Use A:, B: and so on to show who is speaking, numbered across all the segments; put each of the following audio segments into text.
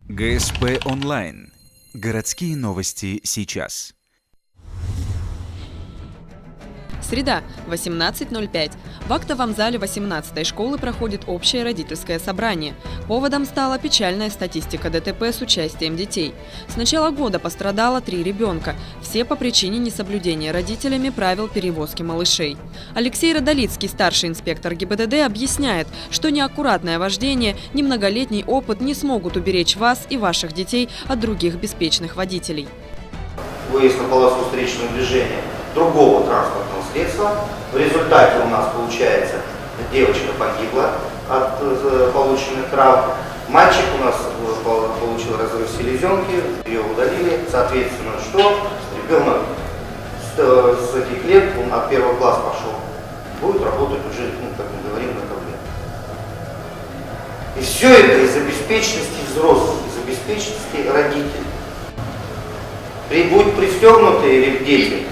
A: ГСП онлайн. Городские новости сейчас.
B: Среда, 18:05. В актовом зале 18-й школы проходит общее родительское собрание. Поводом стала печальная статистика ДТП с участием детей. С начала года пострадало 3 ребенка. Все по причине несоблюдения родителями правил перевозки малышей. Алексей Родолицкий, старший инспектор ГИБДД, объясняет, что неаккуратное вождение, немноголетний опыт не смогут уберечь вас и ваших детей от других беспечных водителей.
C: Выезд на полосу встречного движения другого транспортного средства. В результате у нас получается, девочка погибла от полученных травм. Мальчик у нас получил разрыв селезенки, ее удалили. Соответственно, что? Ребенок с этих лет, он от 1 класса пошел, будет работать уже, как мы говорим, на табле. И все это из-за беспечности взрослых, из-за беспечности родителей. Будь пристегнуты или дети,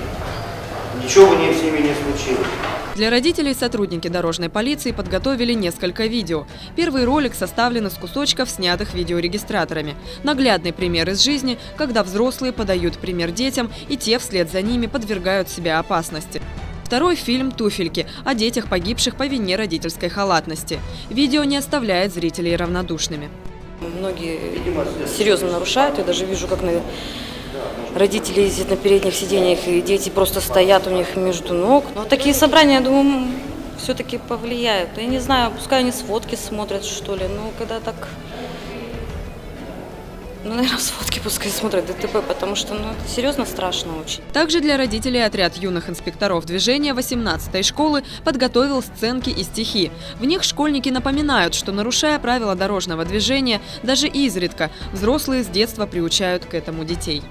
C: ничего бы с ними не случилось.
B: Для родителей сотрудники дорожной полиции подготовили несколько видео. Первый ролик составлен из кусочков, снятых видеорегистраторами. Наглядный пример из жизни, когда взрослые подают пример детям, и те вслед за ними подвергают себя опасности. Второй фильм «Туфельки» о детях, погибших по вине родительской халатности. Видео не оставляет зрителей равнодушными.
D: Многие серьезно нарушают. Я даже вижу, как родители ездят на передних сиденьях, и дети просто стоят у них между ног. Но такие собрания, я думаю, все-таки повлияют. Я не знаю, пускай они сводки смотрят, что ли. Но когда так... наверное, сводки пускай смотрят ДТП, потому что это серьезно страшно очень.
B: Также для родителей отряд юных инспекторов движения 18-й школы подготовил сценки и стихи. В них школьники напоминают, что, нарушая правила дорожного движения, даже изредка взрослые с детства приучают к этому детей.